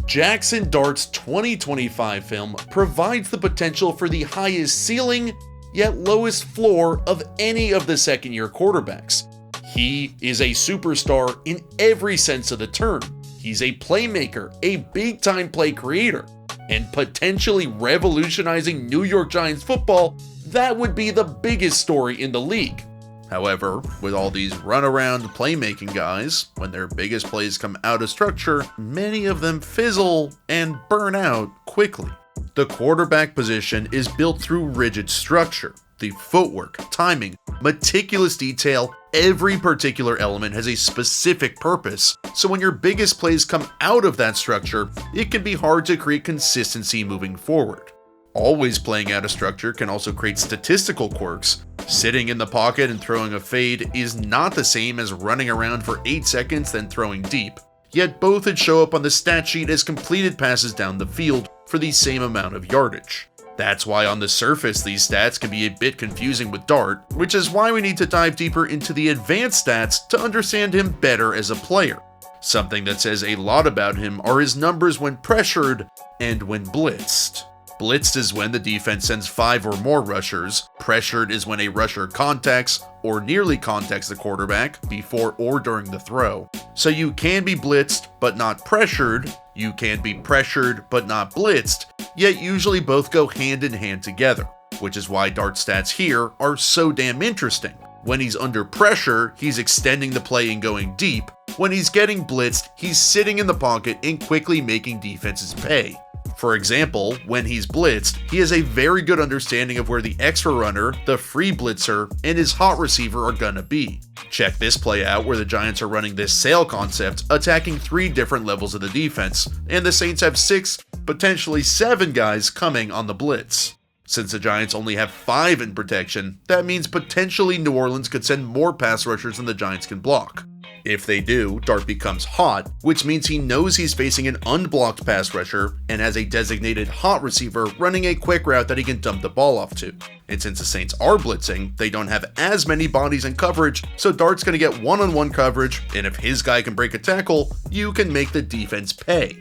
Jaxson Dart's 2025 film provides the potential for the highest ceiling, yet lowest floor of any of the second-year quarterbacks. He is a superstar in every sense of the term. He's a playmaker, a big-time play creator, and potentially revolutionizing New York Giants football. That would be the biggest story in the league. However, with all these runaround playmaking guys, when their biggest plays come out of structure, many of them fizzle and burn out quickly. The quarterback position is built through rigid structure. The footwork, timing, meticulous detail, every particular element has a specific purpose, so when your biggest plays come out of that structure, it can be hard to create consistency moving forward. Always playing out of structure can also create statistical quirks. Sitting in the pocket and throwing a fade is not the same as running around for 8 seconds then throwing deep, yet both would show up on the stat sheet as completed passes down the field for the same amount of yardage. That's why on the surface these stats can be a bit confusing with Dart, which is why we need to dive deeper into the advanced stats to understand him better as a player. Something that says a lot about him are his numbers when pressured and when blitzed. Blitzed is when the defense sends 5 or more rushers. Pressured is when a rusher contacts or nearly contacts the quarterback before or during the throw. So you can be blitzed but not pressured. You can be pressured but not blitzed, yet usually both go hand in hand together, which is why Dart stats here are so damn interesting. When he's under pressure, he's extending the play and going deep. When he's getting blitzed, he's sitting in the pocket and quickly making defenses pay. For example, when he's blitzed, he has a very good understanding of where the extra runner, the free blitzer, and his hot receiver are gonna be. Check this play out where the Giants are running this sail concept, attacking 3 different levels of the defense, and the Saints have 6, potentially 7 guys coming on the blitz. Since the Giants only have 5 in protection, that means potentially New Orleans could send more pass rushers than the Giants can block. If they do, Dart becomes hot, which means he knows he's facing an unblocked pass rusher and has a designated hot receiver running a quick route that he can dump the ball off to. And since the Saints are blitzing, they don't have as many bodies in coverage, so Dart's gonna get one-on-one coverage, and if his guy can break a tackle, you can make the defense pay.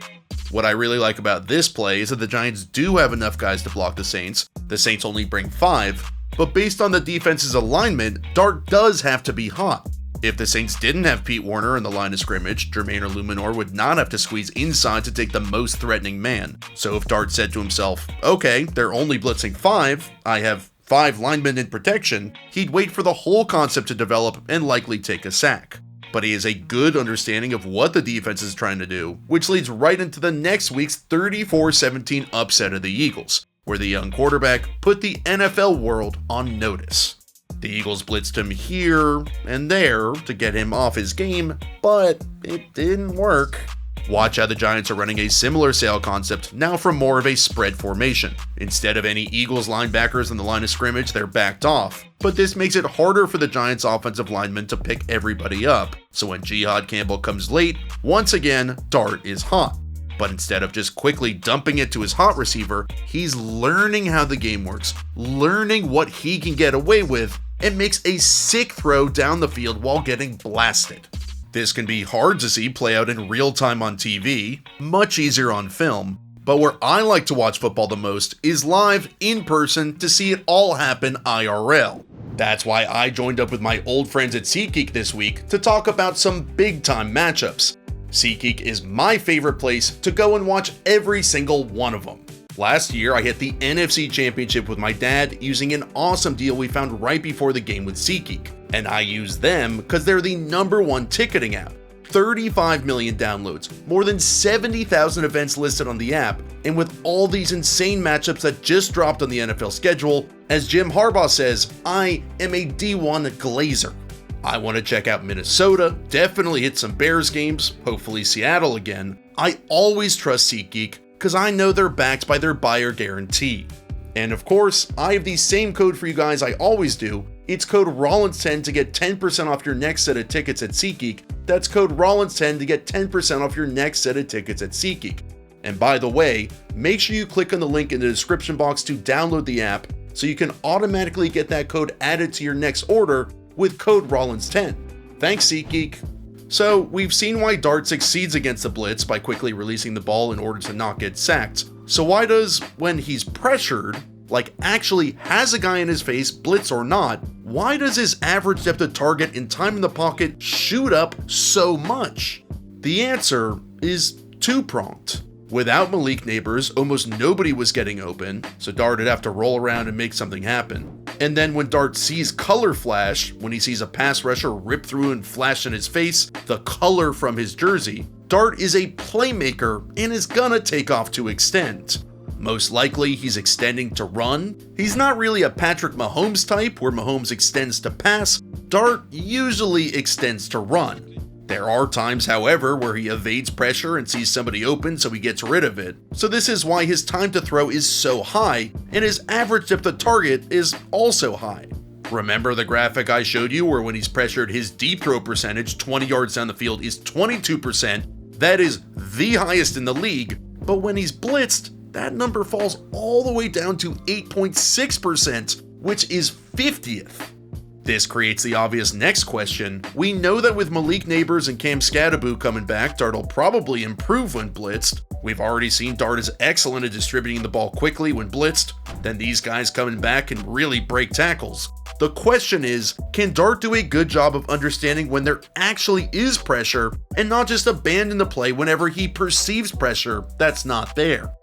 What I really like about this play is that the Giants do have enough guys to block the Saints. The Saints only bring 5, but based on the defense's alignment, Dart does have to be hot. If the Saints didn't have Pete Werner in the line of scrimmage, Jermaine or Luminor would not have to squeeze inside to take the most threatening man. So if Dart said to himself, okay, they're only blitzing 5, I have 5 linemen in protection, he'd wait for the whole concept to develop and likely take a sack. But he has a good understanding of what the defense is trying to do, which leads right into the next week's 34-17 upset of the Eagles, where the young quarterback put the NFL world on notice. The Eagles blitzed him here and there to get him off his game, but it didn't work. Watch how the Giants are running a similar sail concept, now from more of a spread formation. Instead of any Eagles linebackers in the line of scrimmage, they're backed off. But this makes it harder for the Giants offensive linemen to pick everybody up, so when Jihad Campbell comes late, once again, Dart is hot. But instead of just quickly dumping it to his hot receiver, he's learning how the game works, learning what he can get away with, and makes a sick throw down the field while getting blasted. This can be hard to see play out in real time on TV, much easier on film, but where I like to watch football the most is live, in person, to see it all happen IRL. That's why I joined up with my old friends at SeatGeek this week to talk about some big time matchups. SeatGeek is my favorite place to go and watch every single one of them. Last year, I hit the NFC Championship with my dad using an awesome deal we found right before the game with SeatGeek. And I use them because they're the #1 ticketing app. 35 million downloads, more than 70,000 events listed on the app, and with all these insane matchups that just dropped on the NFL schedule, as Jim Harbaugh says, I am a D1 glazer. I want to check out Minnesota, definitely hit some Bears games, hopefully Seattle again. I always trust SeatGeek because I know they're backed by their buyer guarantee. And of course, I have the same code for you guys I always do. It's code Rollins10 to get 10% off your next set of tickets at SeatGeek. That's code Rollins10 to get 10% off your next set of tickets at SeatGeek. And by the way, make sure you click on the link in the description box to download the app so you can automatically get that code added to your next order with code Rollins10. Thanks, SeatGeek. So we've seen why Dart succeeds against the blitz by quickly releasing the ball in order to not get sacked. So why does, when he's pressured, like actually has a guy in his face, blitz or not, why does his average depth of target and time in the pocket shoot up so much? The answer is two-pronged. Without Malik Neighbors, almost nobody was getting open, so Dart would have to roll around and make something happen. And then when Dart sees color flash, when he sees a pass rusher rip through and flash in his face, the color from his jersey, Dart is a playmaker and is gonna take off to extend. Most likely, he's extending to run. He's not really a Patrick Mahomes type where Mahomes extends to pass. Dart usually extends to run. There are times, however, where he evades pressure and sees somebody open, so he gets rid of it. So this is why his time to throw is so high, and his average depth of target is also high. Remember the graphic I showed you where when he's pressured, his deep throw percentage 20 yards down the field is 22%. That is the highest in the league, but when he's blitzed, that number falls all the way down to 8.6%, which is 50th. This creates the obvious next question. We know that with Malik Neighbors and Cam Skattebo coming back, Dart will probably improve when blitzed. We've already seen Dart is excellent at distributing the ball quickly when blitzed. Then these guys coming back can really break tackles. The question is, can Dart do a good job of understanding when there actually is pressure and not just abandon the play whenever he perceives pressure that's not there?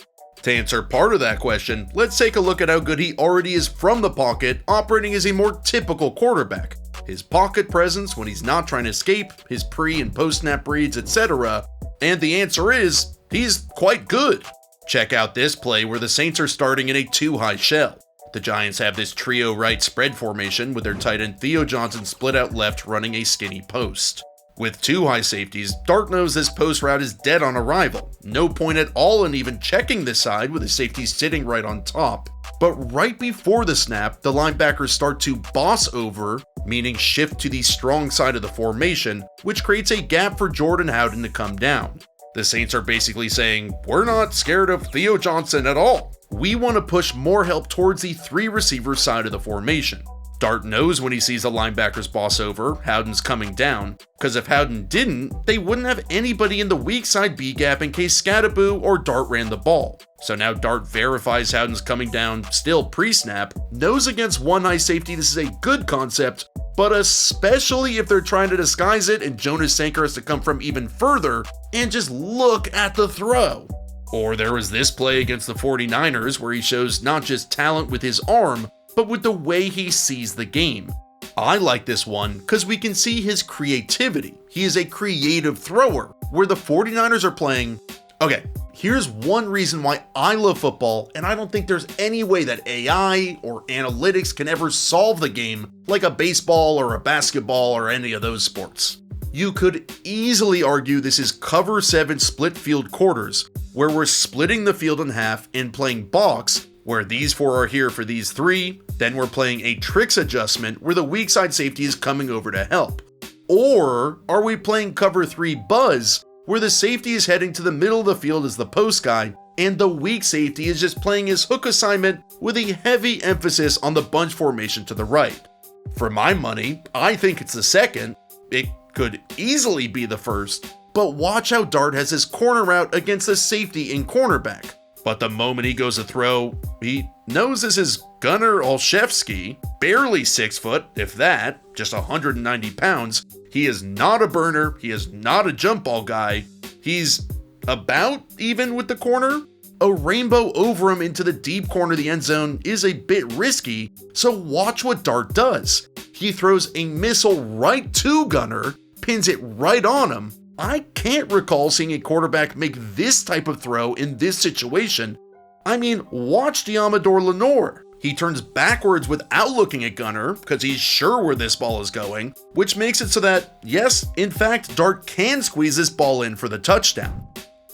To answer part of that question, let's take a look at how good he already is from the pocket, operating as a more typical quarterback. His pocket presence when he's not trying to escape, his pre- and post-snap reads, etc. And the answer is, he's quite good. Check out this play where the Saints are starting in a two-high shell. The Giants have this trio right spread formation with their tight end Theo Johnson split out left running a skinny post. With two high safeties, Dart knows this post route is dead on arrival. No point at all in even checking this side with the safety sitting right on top. But right before the snap, the linebackers start to boss over, meaning shift to the strong side of the formation, which creates a gap for Jordan Howden to come down. The Saints are basically saying, we're not scared of Theo Johnson at all. We want to push more help towards the three receiver side of the formation. Dart knows when he sees the linebackers boss over, Howden's coming down, because if Howden didn't, they wouldn't have anybody in the weak side B gap in case Skattebo or Dart ran the ball. So now Dart verifies Howden's coming down, still pre-snap, knows against one high safety this is a good concept, but especially if they're trying to disguise it and Jonas Sanker has to come from even further, and just look at the throw. Or there was this play against the 49ers where he shows not just talent with his arm, but with the way he sees the game. I like this one because we can see his creativity. He is a creative thrower, where the 49ers are playing. Okay, here's one reason why I love football, and I don't think there's any way that AI or analytics can ever solve the game like a baseball or a basketball or any of those sports. You could easily argue this is cover 7 split field quarters, where we're splitting the field in half and playing box, where these 4 are here for these 3, then we're playing a tricks adjustment where the weak side safety is coming over to help. Or are we playing cover 3 buzz, where the safety is heading to the middle of the field as the post guy, and the weak safety is just playing his hook assignment with a heavy emphasis on the bunch formation to the right? For my money, I think it's the second. It could easily be the first, but watch how Dart has his corner route against the safety and cornerback. But the moment he goes to throw, he knows this is Gunnar Olszewski, barely 6 foot, if that, just 190 pounds. He is not a burner, he is not a jump ball guy, he's about even with the corner. A rainbow over him into the deep corner of the end zone is a bit risky, so watch what Dart does. He throws a missile right to Gunnar, pins it right on him. I can't recall seeing a quarterback make this type of throw in this situation. I mean, watch Diamador Lenore. He turns backwards without looking at Gunnar because he's sure where this ball is going, which makes it so that, yes, in fact, Dart can squeeze this ball in for the touchdown.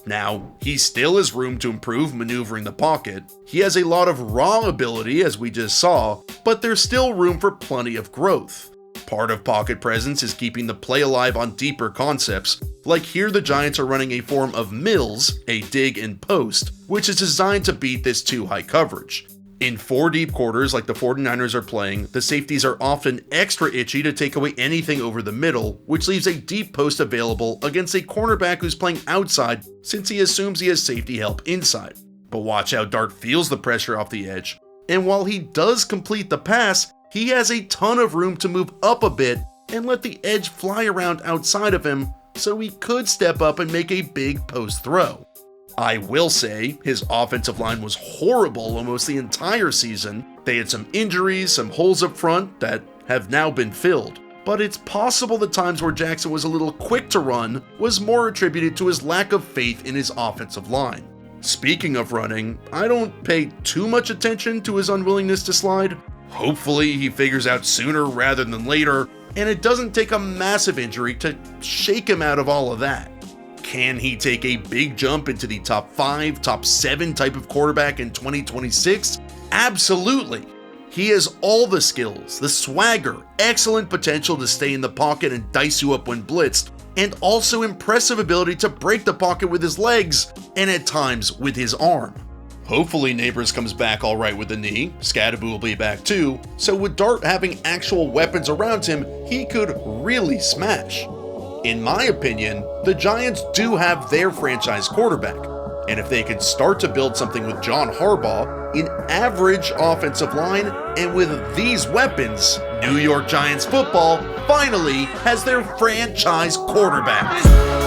Now, he still has room to improve maneuvering the pocket. He has a lot of raw ability, as we just saw, but there's still room for plenty of growth. Part of pocket presence is keeping the play alive on deeper concepts, like here the Giants are running a form of Mills, a dig and post, which is designed to beat this too high coverage. In 4 deep quarters like the 49ers are playing, the safeties are often extra itchy to take away anything over the middle, which leaves a deep post available against a cornerback who's playing outside since he assumes he has safety help inside. But watch how Dart feels the pressure off the edge, and while he does complete the pass, he has a ton of room to move up a bit and let the edge fly around outside of him, so he could step up and make a big post throw. I will say, his offensive line was horrible almost the entire season. They had some injuries, some holes up front that have now been filled. But it's possible the times where Jaxson was a little quick to run was more attributed to his lack of faith in his offensive line. Speaking of running, I don't pay too much attention to his unwillingness to slide. Hopefully he figures out sooner rather than later, and it doesn't take a massive injury to shake him out of all of that. Can he take a big jump into the top 5, top 7 type of quarterback in 2026? Absolutely. He has all the skills, the swagger, excellent potential to stay in the pocket and dice you up when blitzed, and also impressive ability to break the pocket with his legs, and at times with his arm. Hopefully Neighbors comes back alright with the knee, Scadaboo will be back too, so with Dart having actual weapons around him, he could really smash. In my opinion, the Giants do have their franchise quarterback, and if they can start to build something with John Harbaugh, an average offensive line, and with these weapons, New York Giants football finally has their franchise quarterback.